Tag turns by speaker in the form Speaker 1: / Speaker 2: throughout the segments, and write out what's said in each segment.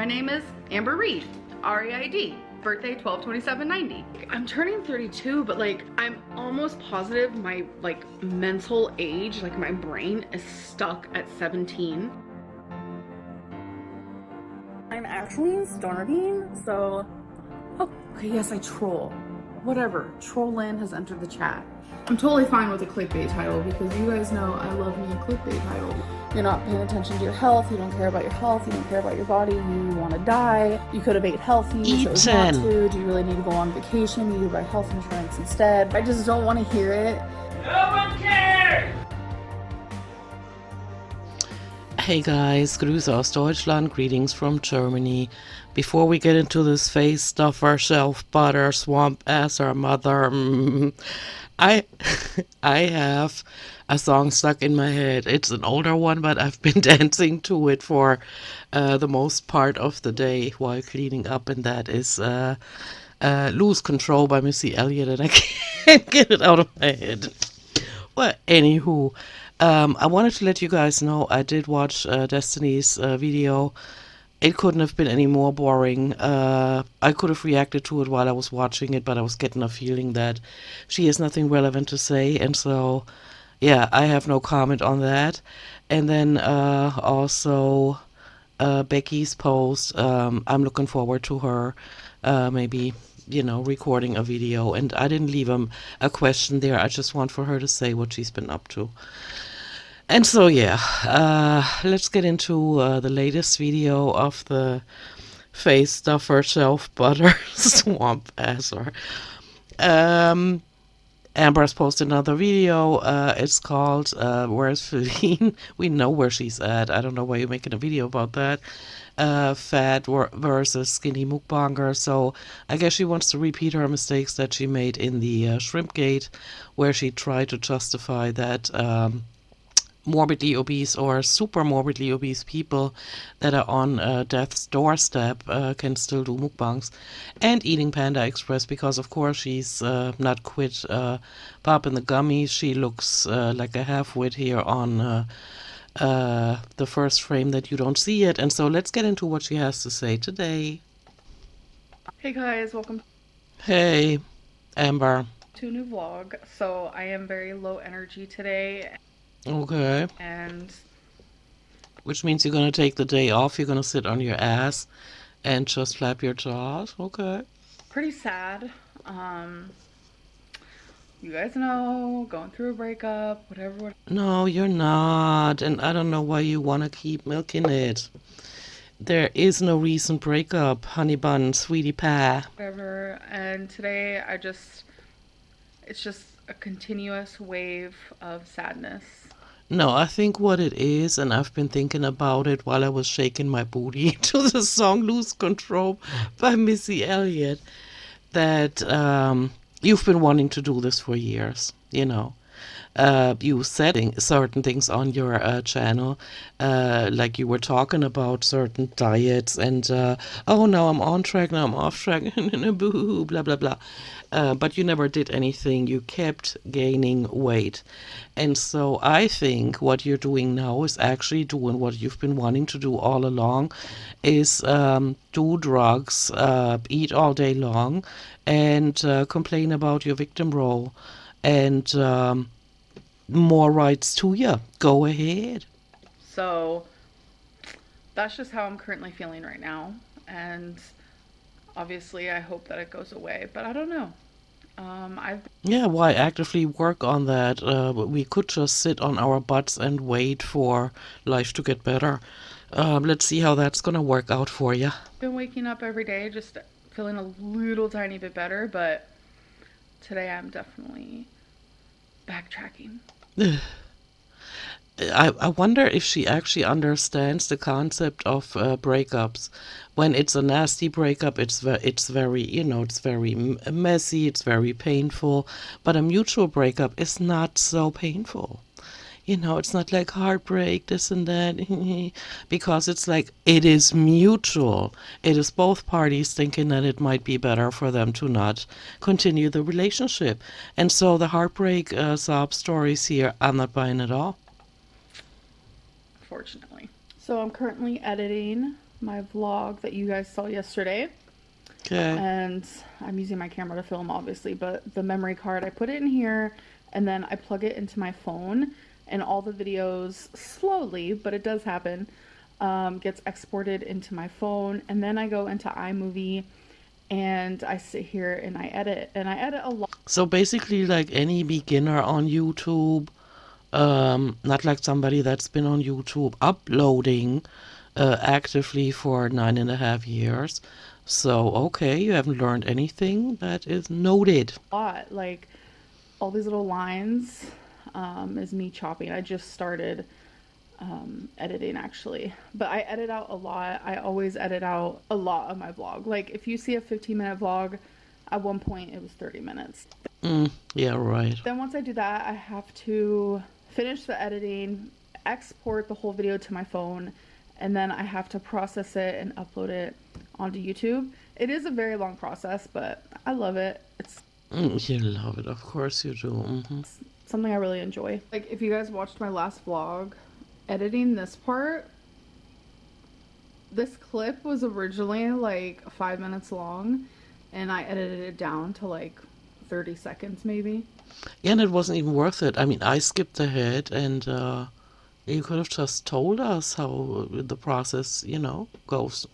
Speaker 1: My name is Amber Reed, R-E-I-D, birthday 12/27/90. I'm turning 32, but like I'm almost positive my like mental age, like my brain is stuck at 17. I'm actually starving, so okay, yes, I troll. Whatever, Trollin has entered the chat. I'm totally fine with a clickbait title because you guys know I love me a clickbait title. You're not paying attention to your health, you don't care about your health, you don't care about your body, you want to die, you could have ate healthy, chose not to, do you really need to go on vacation, you need to buy health insurance instead. I just don't want to hear it.
Speaker 2: No one cares!
Speaker 3: Hey guys, Grüße aus Deutschland, greetings from Germany. Before we get into this face-stuffa, shelf butter, swamp ass or mother, I have a song stuck in my head. It's an older one, but I've been dancing to it for the most part of the day while cleaning up, and that is Lose Control by Missy Elliott, and I can't get it out of my head. Well, anywho, I wanted to let you guys know I did watch Destiny's video. It couldn't have been any more boring. I could have reacted to it while I was watching it, but I was getting a feeling that she has nothing relevant to say, and so, yeah, I have no comment on that. And then also Becky's post, I'm looking forward to her maybe, you know, recording a video, and I didn't leave a question there. I just want for her to say what she's been up to. And so, yeah, let's get into the latest video of the face-stuffa, shelf butter, swamp asser. Amber's posted another video. It's called Where's Feline? We know where she's at. I don't know why you're making a video about that. Fat versus skinny mukbanger. So I guess she wants to repeat her mistakes that she made in the shrimp gate, where she tried to justify that morbidly obese or super morbidly obese people that are on death's doorstep can still do mukbangs, and eating Panda Express because of course she's not quit popping the gummies. She looks like a half-wit here on the first frame that you don't see it. And so let's get into what she has to say today.
Speaker 1: Hey guys, welcome
Speaker 3: Hey, Amber.
Speaker 1: to a new vlog. So I am very low energy today.
Speaker 3: Okay.
Speaker 1: And
Speaker 3: which means you're gonna take the day off, you're gonna sit on your ass and just flap your jaws. Okay.
Speaker 1: pretty sad. You guys know, going through a breakup, whatever.
Speaker 3: No, you're not, and I don't know why you want to keep milking it. There is no recent breakup, honey bun, sweetie pie.
Speaker 1: Whatever. And today it's just a continuous wave of sadness.
Speaker 3: No, I think what it is, and I've been thinking about it while I was shaking my booty to the song Lose Control by Missy Elliott, that you've been wanting to do this for years, you know. You setting certain things on your channel, like you were talking about certain diets and oh, now I'm on track, now I'm off track, boo, blah blah blah. But you never did anything. You kept gaining weight, and so I think what you're doing now is actually doing what you've been wanting to do all along, is do drugs, eat all day long, and complain about your victim role, and more rights to you. Go ahead.
Speaker 1: So that's just how I'm currently feeling right now, and obviously I hope that it goes away, but I don't know.
Speaker 3: Yeah, why actively work on that? We could just sit on our butts and wait for life to get better. Let's see how that's gonna work out for you.
Speaker 1: Been waking up every day just feeling a little tiny bit better, but today I'm definitely backtracking.
Speaker 3: I wonder if she actually understands the concept of breakups. When it's a nasty breakup, it's very, you know, it's very messy, it's very painful. But a mutual breakup is not so painful. You know, it's not like heartbreak, this and that, because it's like, it is mutual. It is both parties thinking that it might be better for them to not continue the relationship. And so the heartbreak sob stories here, I'm not buying at all.
Speaker 1: Fortunately. So I'm currently editing my vlog that you guys saw yesterday.
Speaker 3: Okay.
Speaker 1: And I'm using my camera to film, obviously, but the memory card, I put it in here and then I plug it into my phone, and all the videos slowly, but it does happen, gets exported into my phone, and then I go into iMovie and I sit here and I edit a lot.
Speaker 3: So basically, like any beginner on YouTube, not like somebody that's been on YouTube uploading actively for 9.5 years. So, okay, you haven't learned anything. That is noted.
Speaker 1: Like all these little lines is me chopping. I just started editing actually, but I edit out a lot. I always edit out a lot of my vlog. Like if you see a 15-minute vlog, at one point it was 30 minutes.
Speaker 3: Yeah, right.
Speaker 1: Then once I do that, I have to finish the editing, export the whole video to my phone, and then I have to process it and upload it onto YouTube. It is a very long process, but I love it. It's
Speaker 3: You love it, of course you do.
Speaker 1: something I really enjoy. Like if you guys watched my last vlog, editing this part, this clip was originally like 5 minutes long, and I edited it down to like 30 seconds maybe.
Speaker 3: Yeah, and it wasn't even worth it. I mean, I skipped ahead, and you could have just told us how the process, goes.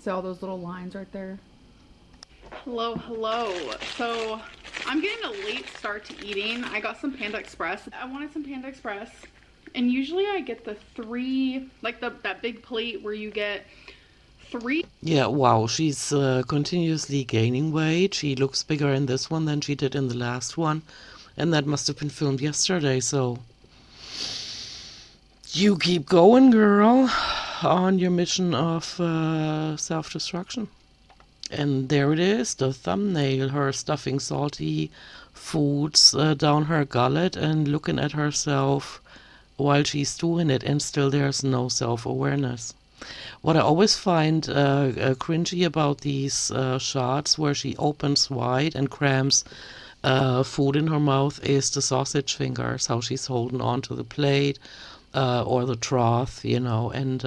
Speaker 1: See all those little lines right there? Hello, hello. So I'm getting a late start to eating. I got some Panda Express. I wanted some Panda Express, and usually I get the 3, like that big plate where you get 3.
Speaker 3: Yeah, wow, she's continuously gaining weight. She looks bigger in this one than she did in the last one. And that must have been filmed yesterday, so you keep going, girl, on your mission of self-destruction. And there it is, the thumbnail, her stuffing salty foods down her gullet and looking at herself while she's doing it, and still there's no self-awareness. What I always find cringy about these shots where she opens wide and crams food in her mouth is the sausage fingers, how she's holding on to the plate or the trough, and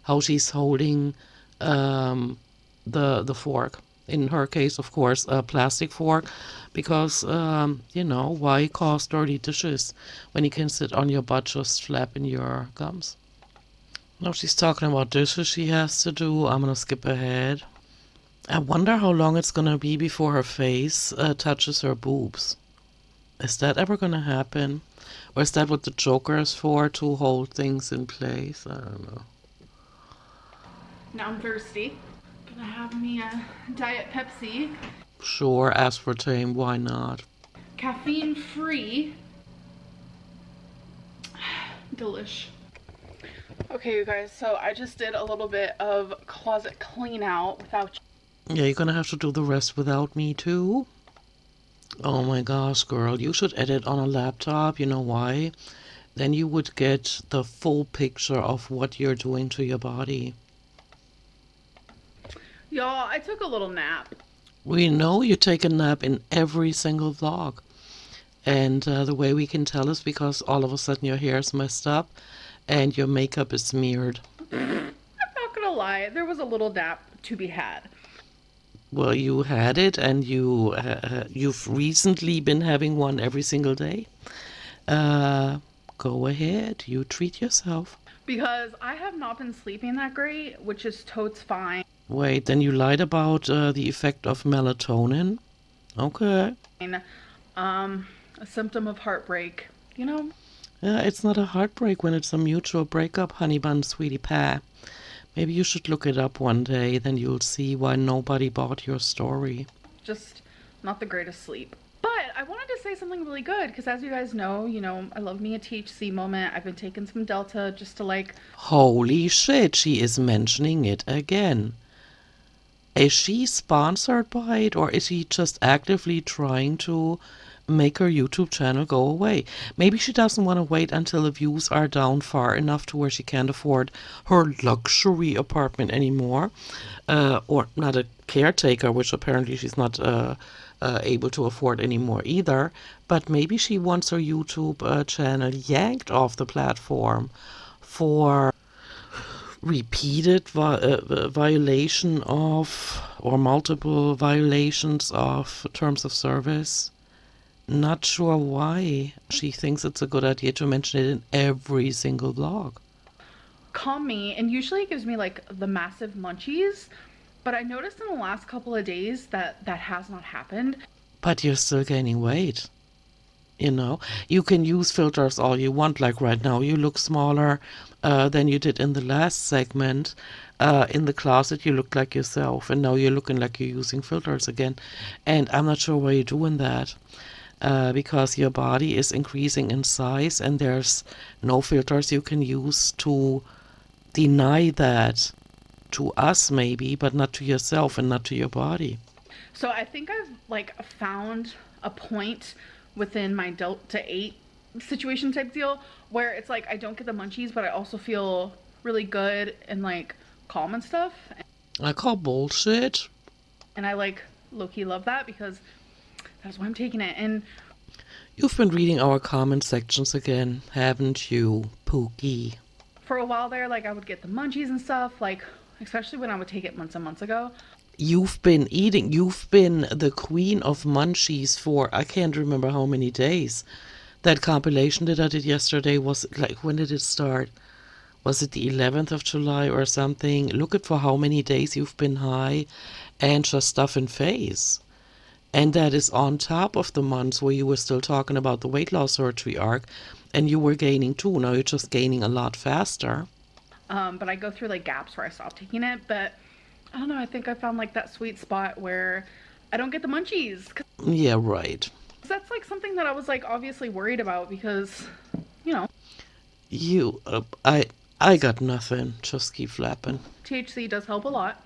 Speaker 3: how she's holding the fork. In her case, of course, a plastic fork, because, why cause dirty dishes when you can sit on your butt just flapping your gums? Now she's talking about dishes she has to do. I'm gonna skip ahead. I wonder how long it's gonna be before her face touches her boobs. Is that ever gonna happen? Or is that what the Joker is for, to hold things in place? I don't know.
Speaker 1: Now I'm thirsty. Gonna have me a Diet Pepsi.
Speaker 3: Sure, aspartame, why not?
Speaker 1: Caffeine free. Delish. Okay, you guys, so I just did a little bit of closet clean out without.
Speaker 3: Yeah, you're gonna have to do the rest without me too? Oh my gosh, girl, you should edit on a laptop. You know why? Then you would get the full picture of what you're doing to your body.
Speaker 1: Y'all, I took a little nap.
Speaker 3: We know you take a nap in every single vlog. And the way we can tell is because all of a sudden your hair is messed up and your makeup is smeared.
Speaker 1: I'm not gonna lie, there was a little nap to be had.
Speaker 3: Well, you had it, and you've recently been having one every single day. Go ahead, you treat yourself.
Speaker 1: Because I have not been sleeping that great, which is totes fine.
Speaker 3: Wait, then you lied about the effect of melatonin? Okay.
Speaker 1: A symptom of heartbreak,
Speaker 3: Yeah, it's not a heartbreak when it's a mutual breakup, honey bun, sweetie pie. Maybe you should look it up one day, then you'll see why nobody bought your story.
Speaker 1: Just not the greatest sleep. But I wanted to say something really good, because as you guys know, I love me a THC moment. I've been taking some Delta just to
Speaker 3: Holy shit, she is mentioning it again. Is she sponsored by it, or is she just actively trying to make her YouTube channel go away? Maybe she doesn't want to wait until the views are down far enough to where she can't afford her luxury apartment anymore, or not a caretaker, which apparently she's not able to afford anymore either. But maybe she wants her YouTube channel yanked off the platform for repeated violation of, or multiple violations of terms of service. Not sure why she thinks it's a good idea to mention it in every single vlog.
Speaker 1: Calm me, and usually it gives me like the massive munchies, but I noticed in the last couple of days that has not happened.
Speaker 3: But you're still gaining weight. You know, you can use filters all you want. Like right now, you look smaller than you did in the last segment. In the closet, you look like yourself, and now you're looking like you're using filters again. And I'm not sure why you're doing that. Because your body is increasing in size, and there's no filters you can use to deny that to us, maybe, but not to yourself and not to your body.
Speaker 1: So I think I've like found a point within my Delta 8 situation type deal where it's like I don't get the munchies, but I also feel really good and like calm and stuff.
Speaker 3: I call bullshit.
Speaker 1: And I like low-key love that because that's why I'm taking it. And
Speaker 3: you've been reading our comment sections again, haven't you, Pookie?
Speaker 1: For a while there, like I would get the munchies and stuff, like especially when I would take it months and months ago.
Speaker 3: You've been the queen of munchies for I can't remember how many days. That compilation that I did yesterday was like, when did it start? Was it the 11th of July or something? Look at for how many days you've been high and just stuffing face. And that is on top of the months where you were still talking about the weight loss surgery arc, and you were gaining too. Now you're just gaining a lot faster.
Speaker 1: But I go through like gaps where I stop taking it. But I don't know, I think I found like that sweet spot where I don't get the munchies.
Speaker 3: Yeah, right.
Speaker 1: That's like something that I was like obviously worried about because, you know.
Speaker 3: I got nothing. Just keep flapping.
Speaker 1: THC does help a lot,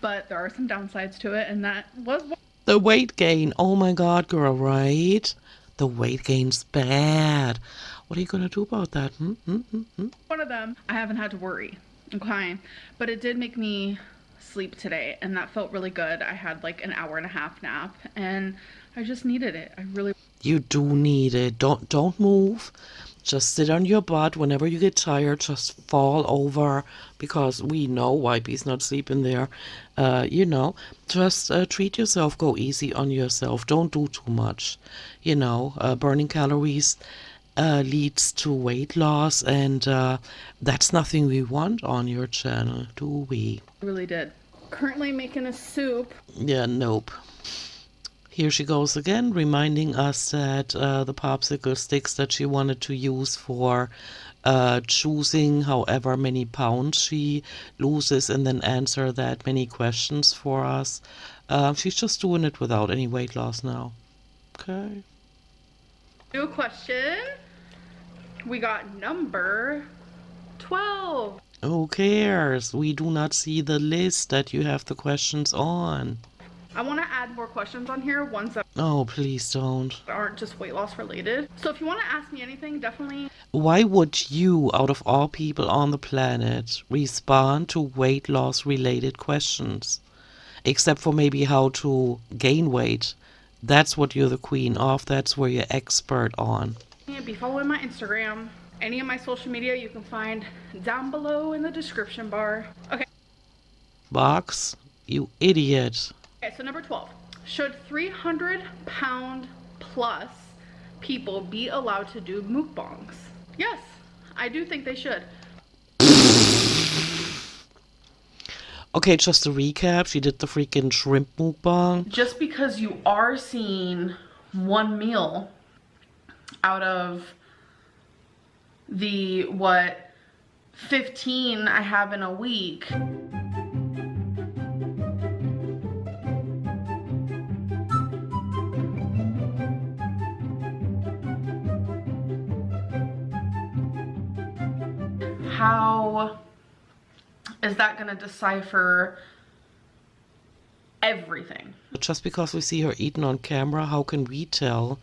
Speaker 1: but there are some downsides to it, and that was one.
Speaker 3: The weight gain. Oh my God, girl, right? The weight gain's bad. What are you going to do about that?
Speaker 1: One of them, I haven't had to worry. Okay. But it did make me sleep today, and that felt really good. I had like an hour and a half nap, and I just needed it. I really.
Speaker 3: You do need it. Don't move. Just sit on your butt. Whenever you get tired, just fall over, because we know Wipey's not sleeping there. Just treat yourself. Go easy on yourself. Don't do too much. Burning calories leads to weight loss, and that's nothing we want on your channel, do we?
Speaker 1: I really did. Currently making a soup.
Speaker 3: Yeah, nope. Here she goes again, reminding us that the popsicle sticks that she wanted to use for choosing however many pounds she loses and then answer that many questions for us. She's just doing it without any weight loss now. Okay.
Speaker 1: New question. We got number 12.
Speaker 3: Who cares? We do not see the list that you have the questions on.
Speaker 1: I want to add more questions on here, ones that
Speaker 3: Oh, please don't.
Speaker 1: aren't just weight loss related. So if you want to ask me anything, definitely.
Speaker 3: Why would you, out of all people on the planet, respond to weight loss related questions? Except for maybe how to gain weight. That's what you're the queen of. That's where you're expert on.
Speaker 1: Be following my Instagram. Any of my social media you can find down below in the description bar. Okay.
Speaker 3: Box, you idiot.
Speaker 1: Okay, so number 12. Should 300-pound plus people be allowed to do mukbangs? Yes, I do think they should.
Speaker 3: Okay, just to recap, she did the freaking shrimp mukbang.
Speaker 1: Just because you are seeing one meal out of the, 15 I have in a week. How is that going to decipher everything?
Speaker 3: Just because we see her eating on camera, how can we tell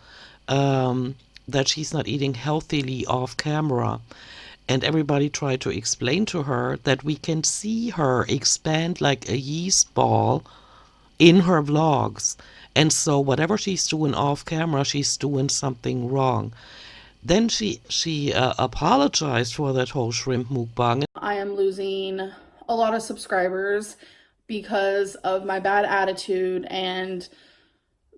Speaker 3: that she's not eating healthily off camera? And everybody tried to explain to her that we can see her expand like a yeast ball in her vlogs. And so whatever she's doing off camera, she's doing something wrong. Then she apologized for that whole shrimp mukbang.
Speaker 1: I am losing a lot of subscribers because of my bad attitude and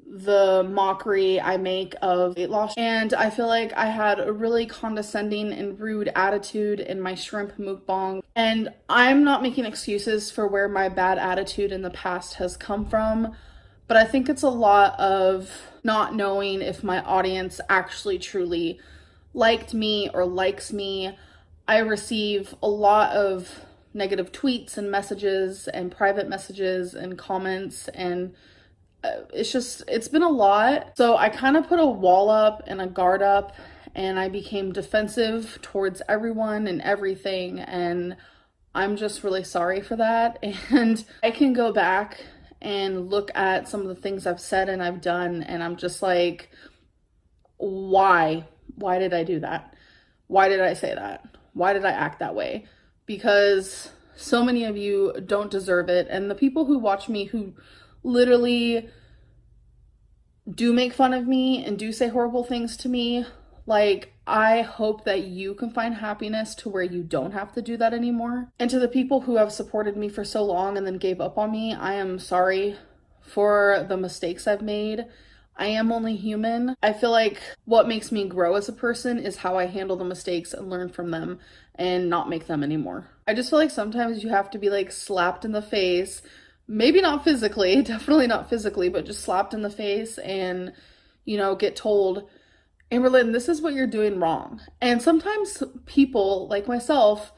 Speaker 1: the mockery I make of weight loss. And I feel like I had a really condescending and rude attitude in my shrimp mukbang. And I'm not making excuses for where my bad attitude in the past has come from, but I think it's a lot of not knowing if my audience actually truly liked me or likes me. I receive a lot of negative tweets and messages and private messages and comments, and it's been a lot. So I kind of put a wall up and a guard up, and I became defensive towards everyone and everything, and I'm just really sorry for that. And I can go back and look at some of the things I've said and I've done, and I'm just like, why did I do that? Why did I say that? Why did I act that way? Because so many of you don't deserve it, and the people who watch me who literally do make fun of me and do say horrible things to me, like, I hope that you can find happiness to where you don't have to do that anymore. And to the people who have supported me for so long and then gave up on me, I am sorry for the mistakes I've made. I am only human. I feel like what makes me grow as a person is how I handle the mistakes and learn from them and not make them anymore. I just feel like sometimes you have to be like slapped in the face. Maybe not physically, definitely not physically, but just slapped in the face and, get told, Amberlynn, this is what you're doing wrong. And sometimes people like myself,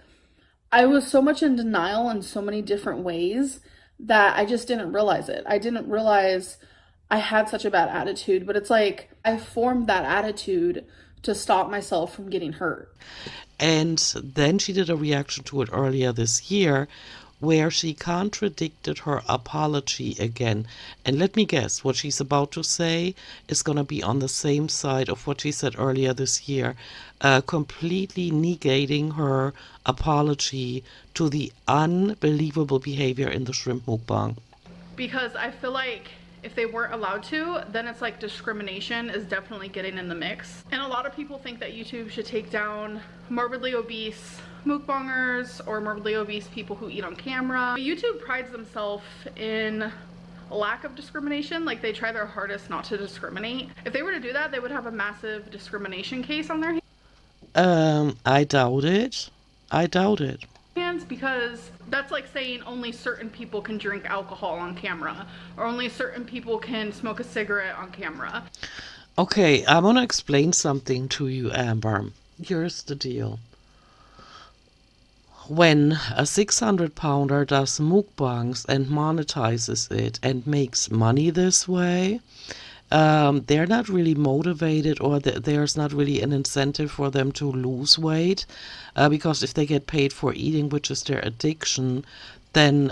Speaker 1: I was so much in denial in so many different ways that I just didn't realize it. I didn't realize I had such a bad attitude, but it's like I formed that attitude to stop myself from getting hurt.
Speaker 3: And then she did a reaction to it earlier this year where she contradicted her apology again. And let me guess, what she's about to say is going to be on the same side of what she said earlier this year, completely negating her apology to the unbelievable behavior in the shrimp mukbang.
Speaker 1: Because I feel like if they weren't allowed to, then it's like discrimination is definitely getting in the mix. And a lot of people think that YouTube should take down morbidly obese mukbangers or morbidly obese people who eat on camera. YouTube prides themselves in a lack of discrimination. Like, they try their hardest not to discriminate. If they were to do that, they would have a massive discrimination case on their hands.
Speaker 3: I doubt it.
Speaker 1: Because that's like saying only certain people can drink alcohol on camera, or only certain people can smoke a cigarette on camera.
Speaker 3: Okay, I want to explain something to you, Amber. Here's the deal. When a 600-pounder does mukbangs and monetizes it and makes money this way, they're not really motivated, or there's not really an incentive for them to lose weight, because if they get paid for eating, which is their addiction, then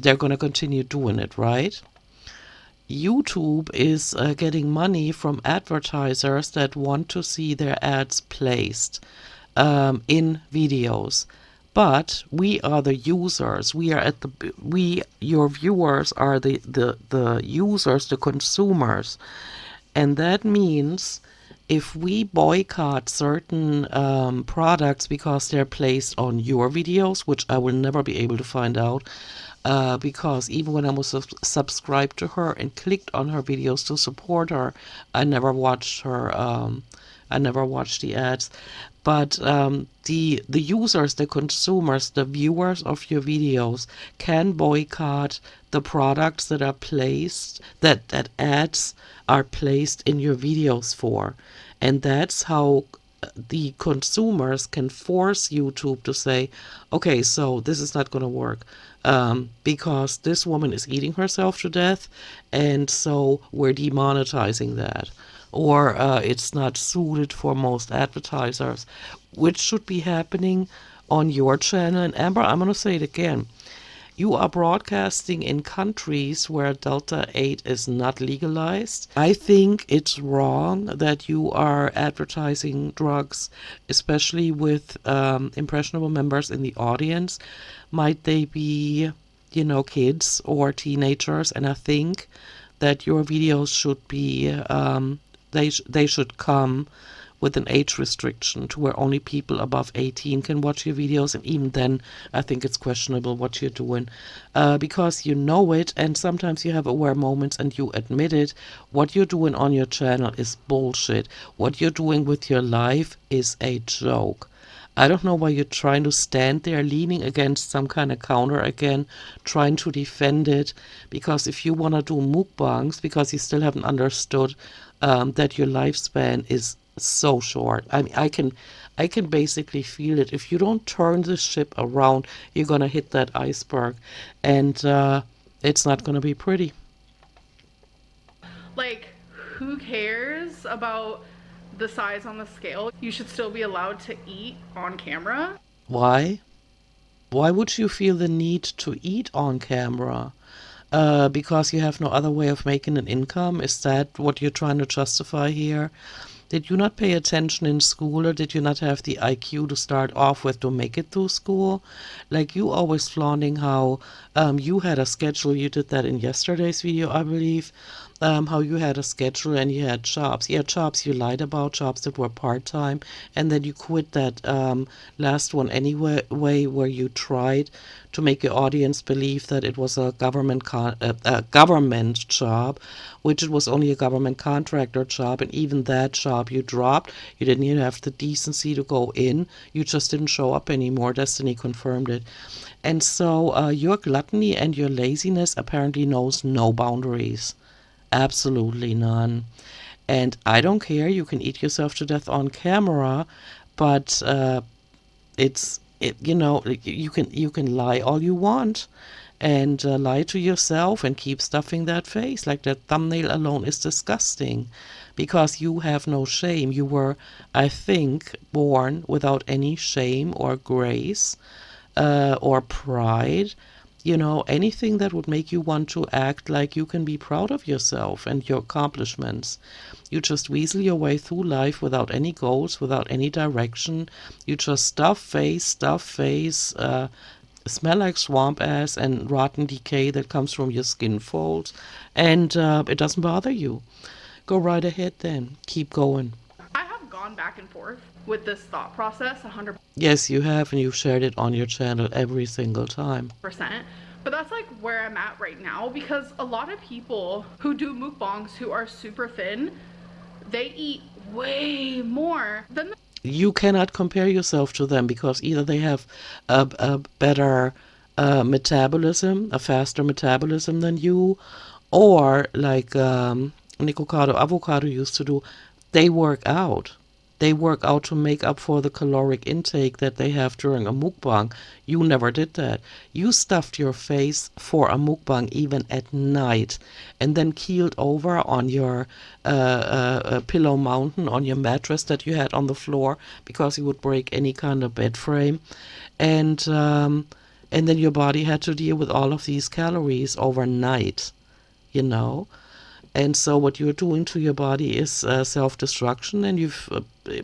Speaker 3: they're going to continue doing it, right? YouTube is getting money from advertisers that want to see their ads placed in videos. But we are the users. Your viewers are the users, the consumers. And that means if we boycott certain products because they're placed on your videos, which I will never be able to find out, because even when I was subscribed to her and clicked on her videos to support her, I never watched her. I never watched the ads. But the users, the consumers, the viewers of your videos can boycott the products that are placed, that ads are placed in your videos for. And that's how the consumers can force YouTube to say, okay, so this is not going to work because this woman is eating herself to death, and so we're demonetizing that. Or it's not suited for most advertisers, which should be happening on your channel. And Amber, I'm going to say it again. You are broadcasting in countries where Delta 8 is not legalized. I think it's wrong that you are advertising drugs, especially with impressionable members in the audience. Might they be, kids or teenagers? And I think that your videos should be... they should come with an age restriction to where only people above 18 can watch your videos, and even then I think it's questionable what you're doing, because you know it, and sometimes you have aware moments and you admit it. What you're doing on your channel is bullshit. What you're doing with your life is a joke. I don't know why you're trying to stand there leaning against some kind of counter again, trying to defend it, because if you want to do mukbangs, because you still haven't understood that your lifespan is so short. I mean, I can basically feel it. If you don't turn this ship around, you're going to hit that iceberg, and it's not going to be pretty.
Speaker 1: Like, who cares about the size on the scale? You should still be allowed to eat on camera.
Speaker 3: Why? Why would you feel the need to eat on camera? Because you have no other way of making an income? Is that what you're trying to justify here? Did you not pay attention in school, or did you not have the IQ to start off with to make it through school? Like, you always flaunting how you had a schedule. You did that in yesterday's video, I believe. How you had a schedule and you had jobs. Yeah, jobs you lied about, jobs that were part-time, and then you quit that last one anyway, where you tried to make your audience believe that it was a government job, which it was only a government contractor job, and even that job you dropped. You didn't even have the decency to go in. You just didn't show up anymore. Destiny confirmed it. And so your gluttony and your laziness apparently knows no boundaries. Absolutely none. And I don't care. You can eat yourself to death on camera, but you can lie all you want, and lie to yourself and keep stuffing that face. Like, that thumbnail alone is disgusting, because you have no shame. You were, I think, born without any shame or grace or pride. Anything that would make you want to act like you can be proud of yourself and your accomplishments. You just weasel your way through life without any goals, without any direction. You just stuff face, smell like swamp ass and rotten decay that comes from your skin folds, and it doesn't bother you. Go right ahead then. Keep going.
Speaker 1: I have gone back and forth with this thought process 100%.
Speaker 3: Yes, you have, and you've shared it on your channel every single time.
Speaker 1: But that's like where I'm at right now, because a lot of people who do mukbangs who are super thin, they eat way more than the
Speaker 3: You cannot compare yourself to them, because either they have a better metabolism, a faster metabolism than you, or like Nicocado Avocado used to do, they work out. They work out to make up for the caloric intake that they have during a mukbang. You never did that. You stuffed your face for a mukbang even at night, and then keeled over on your pillow mountain, on your mattress that you had on the floor, because you would break any kind of bed frame. And then your body had to deal with all of these calories overnight, you know. And so what you're doing to your body is self-destruction, and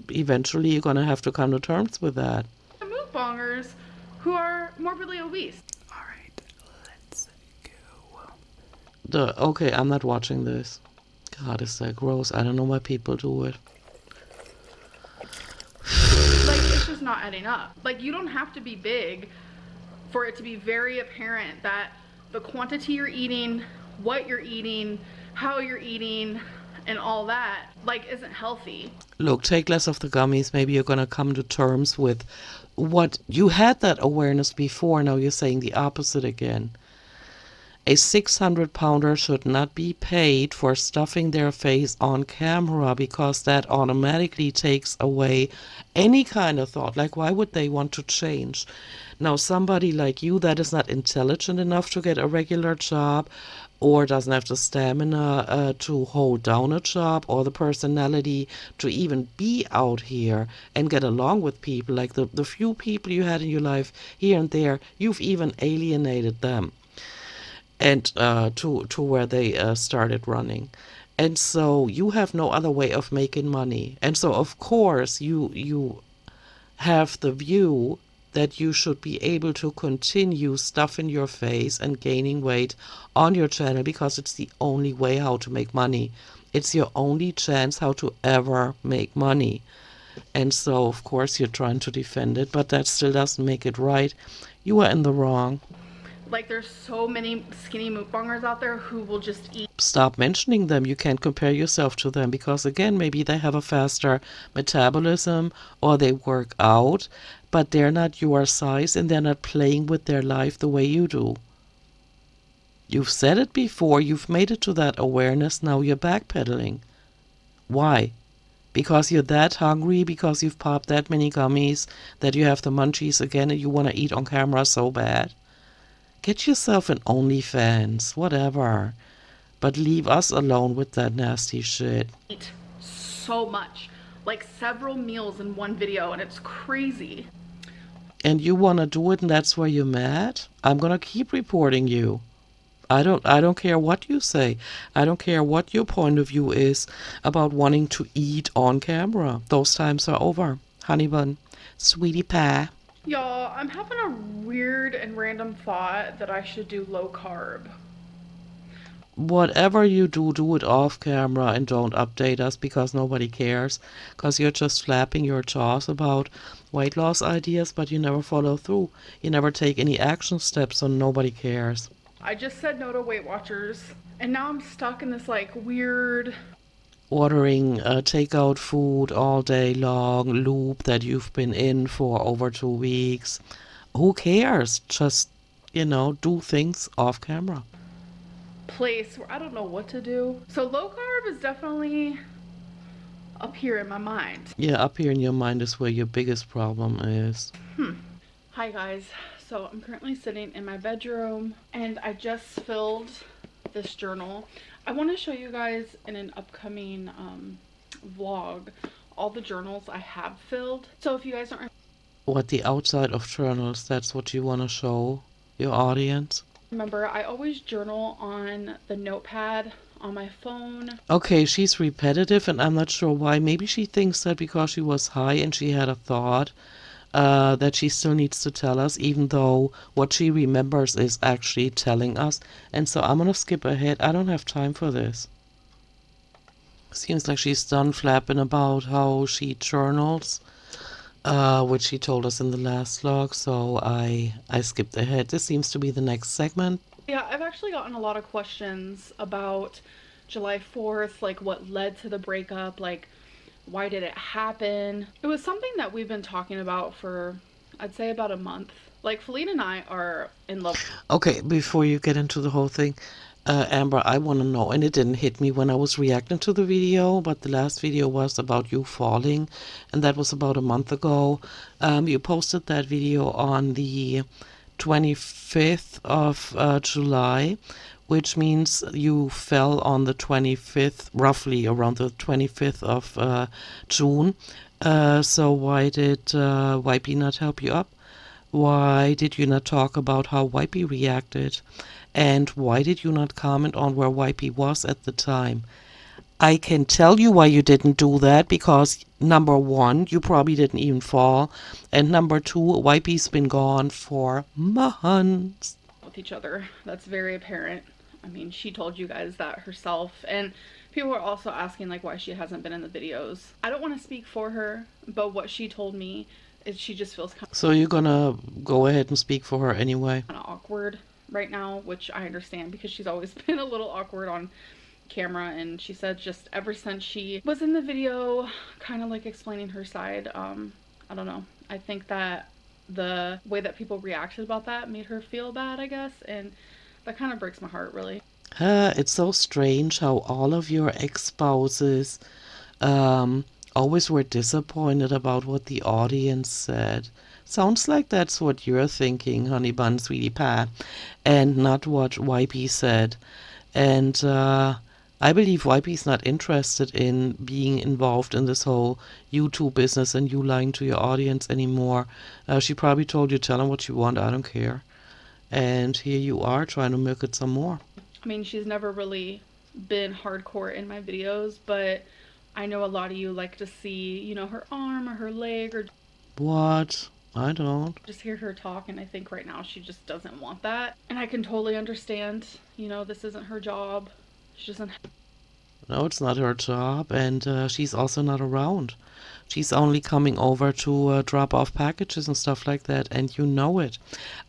Speaker 3: eventually you're going to have to come to terms with that.
Speaker 1: mukbangers who are morbidly obese.
Speaker 2: All right, let's go.
Speaker 3: Okay, I'm not watching this. God, is that gross. I don't know why people do it.
Speaker 1: Like, it's just not adding up. Like, you don't have to be big for it to be very apparent that the quantity you're eating, what you're eating, how you're eating, and all that, like, isn't healthy.
Speaker 3: Look, take less of the gummies. Maybe you're going to come to terms with what you had that awareness before. Now you're saying the opposite again. A 600-pounder should not be paid for stuffing their face on camera, because that automatically takes away any kind of thought. Like, why would they want to change? Now, somebody like you that is not intelligent enough to get a regular job, or doesn't have the stamina to hold down a job, or the personality to even be out here and get along with people, like the few people you had in your life here and there, you've even alienated them, and to where they started running. And so you have no other way of making money. And so, of course, you have the view that you should be able to continue stuffing your face and gaining weight on your channel, because it's the only way how to make money. It's your only chance how to ever make money. And so, of course, you're trying to defend it, but that still doesn't make it right. You are in the wrong.
Speaker 1: Like, there's so many skinny mukbangers out there who will just eat.
Speaker 3: Stop mentioning them. You can't compare yourself to them because, again, maybe they have a faster metabolism or they work out, but they're not your size and they're not playing with their life the way you do. You've said it before. You've made it to that awareness. Now you're backpedaling. Why? Because you're that hungry, because you've popped that many gummies, that you have the munchies again and you want to eat on camera so bad. Get yourself an OnlyFans, whatever. But leave us alone with that nasty shit.
Speaker 1: Eat so much. Like several meals in one video, and it's crazy.
Speaker 3: And you want to do it and that's why you're mad? I'm going to keep reporting you. I don't care what you say. I don't care what your point of view is about wanting to eat on camera. Those times are over. Honey bun, sweetie pie.
Speaker 1: Y'all, I'm having a weird and random thought that I should do low carb.
Speaker 3: Whatever you do, do it off camera and don't update us because nobody cares. Because you're just flapping your jaws about weight loss ideas, but you never follow through. You never take any action steps, so nobody cares.
Speaker 1: I just said no to Weight Watchers, and now I'm stuck in this like weird
Speaker 3: Ordering takeout food all day long loop that you've been in for over 2 weeks. Who cares? Just, do things off camera.
Speaker 1: place where I don't know what to do. So low carb is definitely up here in my mind.
Speaker 3: Yeah, up here in your mind is where your biggest problem is.
Speaker 1: Hi guys, so I'm currently sitting in my bedroom and I just filled this journal. I want to show you guys in an upcoming vlog all the journals I have filled. So if you guys aren't
Speaker 3: What the outside of journals, that's what you want to show your audience?
Speaker 1: remember, I always journal on the notepad on my phone.
Speaker 3: Okay, she's repetitive and I'm not sure why. Maybe she thinks that because she was high and she had a thought that she still needs to tell us, even though what she remembers is actually telling us. And so I'm going to skip ahead. I don't have time for this. Seems like she's done flapping about how she journals, which she told us in the last vlog. So I skipped ahead. This seems to be the next segment.
Speaker 1: Yeah, I've actually gotten a lot of questions about July 4th, like what led to the breakup, like why did it happen? It was something that we've been talking about for, I'd say, about a month. Like, Feline and I are in love.
Speaker 3: Okay, before you get into the whole thing, Amber, I want to know, and it didn't hit me when I was reacting to the video, but the last video was about you falling, and that was about a month ago. You posted that video on the 25th of July, which means you fell on the 25th, roughly around the 25th of June. So why did Wipey not help you up? Why did you not talk about how Wipey reacted? And why did you not comment on where Wipey was at the time? I can tell you why you didn't do that, because number one, you probably didn't even fall. And number two, Wipey's been gone for months.
Speaker 1: With each other. That's very apparent. I mean, she told you guys that herself. And people are also asking, like, why she hasn't been in the videos. I don't want to speak for her, but what she told me is she just feels kind
Speaker 3: So you're gonna go ahead and speak for her anyway?
Speaker 1: of awkward right now, which I understand because she's always been a little awkward on camera. And she said just ever since she was in the video, kind of like explaining her side, I don't know. I think that the way that people reacted about that made her feel bad, I guess. And that kind of breaks my heart, really.
Speaker 3: It's so strange how all of your ex-spouses always were disappointed about what the audience said. Sounds like that's what you're thinking, honey bun, sweetie pie, and not what Wipey said. And I believe Wipey's not interested in being involved in this whole YouTube business and you lying to your audience anymore. She probably told you, tell them what you want, I don't care. And here you are trying to milk it some more.
Speaker 1: I mean, she's never really been hardcore in my videos, but I know a lot of you like to see, you know, her arm or her leg or
Speaker 3: What? I don't.
Speaker 1: just hear her talk, and I think right now she just doesn't want that. And I can totally understand, you know, this isn't her job. She doesn't.
Speaker 3: No, it's not her job, and she's also not around. She's only coming over to drop off packages and stuff like that, and you know it.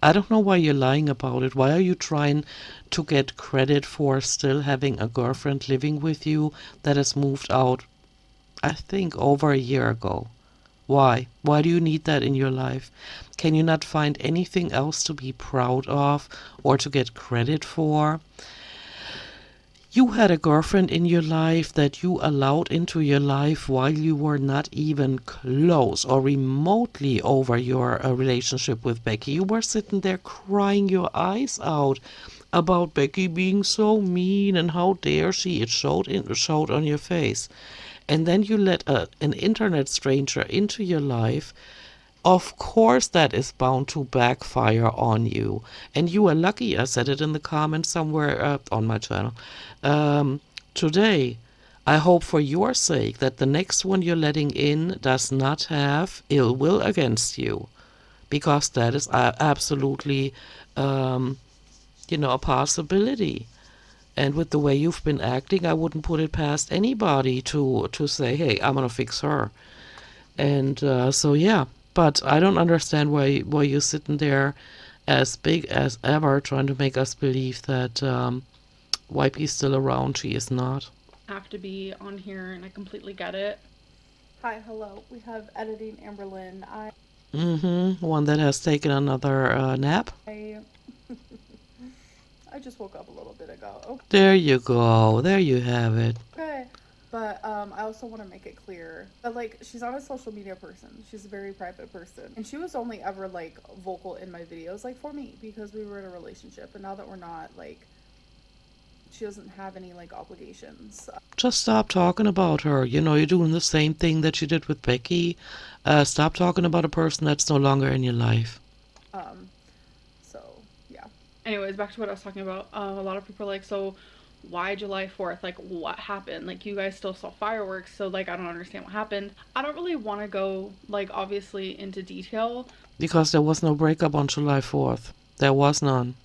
Speaker 3: I don't know why you're lying about it. Why are you trying to get credit for still having a girlfriend living with you that has moved out, I think, over a year ago? Why? Why do you need that in your life? Can you not find anything else to be proud of or to get credit for? You had a girlfriend in your life that you allowed into your life while you were not even close or remotely over your relationship with Becky. You were sitting there crying your eyes out about Becky being so mean and how dare she. It showed on your face. And then you let an internet stranger into your life. Of course, that is bound to backfire on you. And you are lucky. I said it in the comments somewhere on my channel today. I hope for your sake that the next one you're letting in does not have ill will against you. Because that is absolutely, a possibility. And with the way you've been acting, I wouldn't put it past anybody to say, hey, I'm going to fix her. And so, yeah. But I don't understand why you're sitting there as big as ever trying to make us believe that Wipey's still around. She is not.
Speaker 1: Have to be on here, and I completely get it. Hi, hello. We have editing Amberlynn.
Speaker 3: One that has taken another nap.
Speaker 1: I just woke up a little bit ago. Okay.
Speaker 3: There you go. There you have it.
Speaker 1: Okay. But I also want to make it clear that, like, she's not a social media person. She's a very private person. And she was only ever, like, vocal in my videos, like, for me, because we were in a relationship. And now that we're not, like, she doesn't have any, like, obligations.
Speaker 3: Just stop talking about her. You know, you're doing the same thing that you did with Becky. Stop talking about a person that's no longer in your life.
Speaker 1: So, yeah. Anyways, back to what I was talking about. A lot of people are like, so why July 4th? Like, what happened? Like, you guys still saw fireworks, so, like, I don't understand what happened. I don't really want to go, like, obviously into detail.
Speaker 3: Because there was no breakup on July 4th. There was none.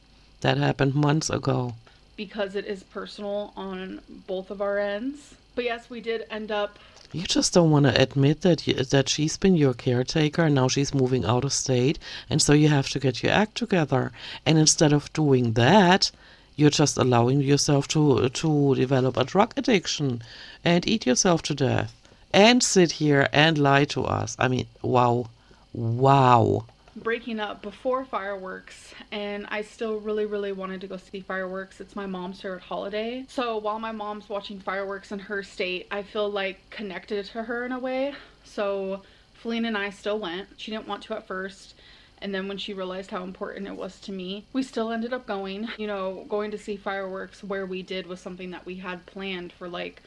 Speaker 3: That happened months ago.
Speaker 1: Because it is personal on both of our ends. But yes, we did end up...
Speaker 3: You just don't want to admit that she's been your caretaker and now she's moving out of state, and so you have to get your act together. And instead of doing that, you're just allowing yourself to develop a drug addiction and eat yourself to death and sit here and lie to us. I mean, wow. Wow.
Speaker 1: Breaking up before fireworks, and I still really wanted to go see fireworks. It's my mom's favorite holiday. So while my mom's watching fireworks in her state, I feel like connected to her in a way. So Feline and I still went. She didn't want to at first. And then when she realized how important it was to me, we still ended up going. You know, going to see fireworks where we did was something that we had planned for like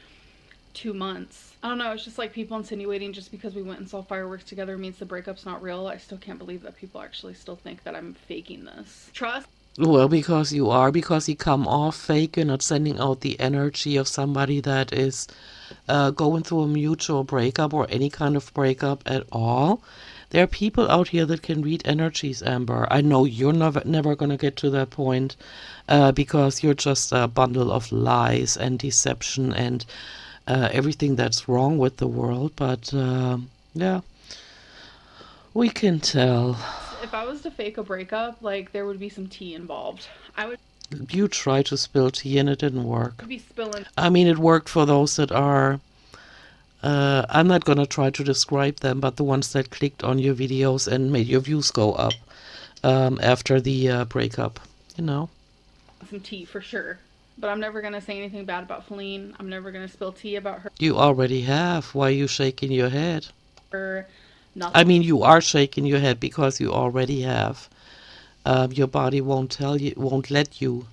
Speaker 1: 2 months. I don't know, it's just like people insinuating just because we went and saw fireworks together means the breakup's not real. I still can't believe that people actually still think that I'm faking this. Trust?
Speaker 3: Well, because you are, because you come off fake. You're not sending out the energy of somebody that is going through a mutual breakup or any kind of breakup at all. There are people out here that can read energies, Amber. I know you're never going to get to that point because you're just a bundle of lies and deception and everything that's wrong with the world. But yeah, we can tell.
Speaker 1: If I was to fake a breakup, like, there would be some tea involved.
Speaker 3: You tried to spill tea and it didn't work.
Speaker 1: Be spilling.
Speaker 3: I mean, it worked for those that are... I'm not going to try to describe them, but the ones that clicked on your videos and made your views go up after the breakup, you know.
Speaker 1: Some tea for sure. But I'm never going to say anything bad about Feline. I'm never going to spill tea about her.
Speaker 3: You already have. Why are you shaking your head?
Speaker 1: Nothing.
Speaker 3: I mean, you are shaking your head because you already have. Your body won't let you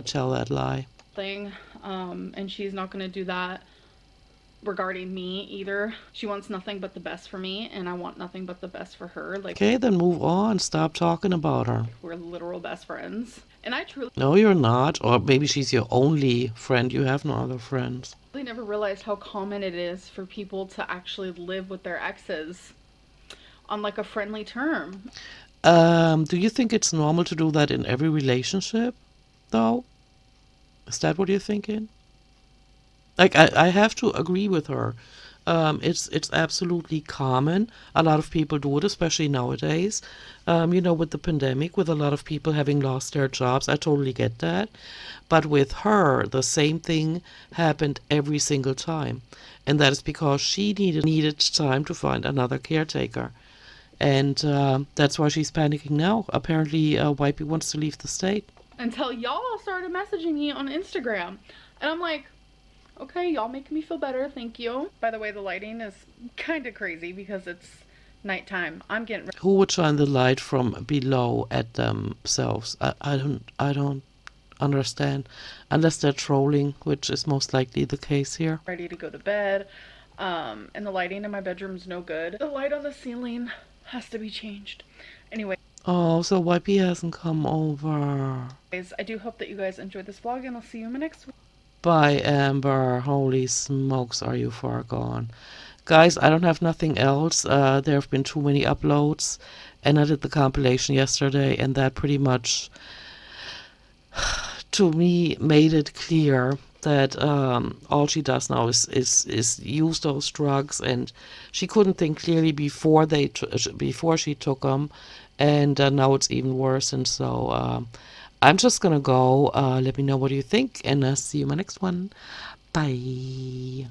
Speaker 3: tell that lie.
Speaker 1: And she's not going to do that regarding me either. She wants nothing but the best for me, and I want nothing but the best for her. Like,
Speaker 3: okay, then move on. Stop talking about her.
Speaker 1: We're literal best friends. And I truly...
Speaker 3: No, you're not. Or maybe she's your only friend. You have no other friends.
Speaker 1: I really never realized how common it is for people to actually live with their exes on like a friendly term.
Speaker 3: Do you think it's normal to do that in every relationship, though? Is that what you're thinking? Like I have to agree with her. It's absolutely common. A lot of people do it, especially nowadays. With the pandemic, with a lot of people having lost their jobs, I totally get that. But with her, the same thing happened every single time, and that is because she needed time to find another caretaker, and that's why she's panicking now. Apparently, Wipey wants to leave the state.
Speaker 1: Until y'all started messaging me on Instagram. And I'm like, okay, y'all make me feel better, thank you. By the way, the lighting is kind of crazy because it's nighttime. I'm getting
Speaker 3: Who would shine the light from below at themselves? I don't understand, unless they're trolling, which is most likely the case here.
Speaker 1: ready to go to bed. And the lighting in my bedroom's no good. The light on the ceiling has to be changed. Anyway,
Speaker 3: Oh, so Wipey hasn't come over.
Speaker 1: guys, I do hope that you guys enjoyed this vlog, and I'll see you in my next one.
Speaker 3: Bye, Amber. Holy smokes, are you far gone? Guys, I don't have nothing else. There have been too many uploads, and I did the compilation yesterday, and that pretty much, to me, made it clear that all she does now is use those drugs, and she couldn't think clearly before before she took them, and now it's even worse. And so I'm just gonna go. Let me know what you think, and see you in my next one. Bye.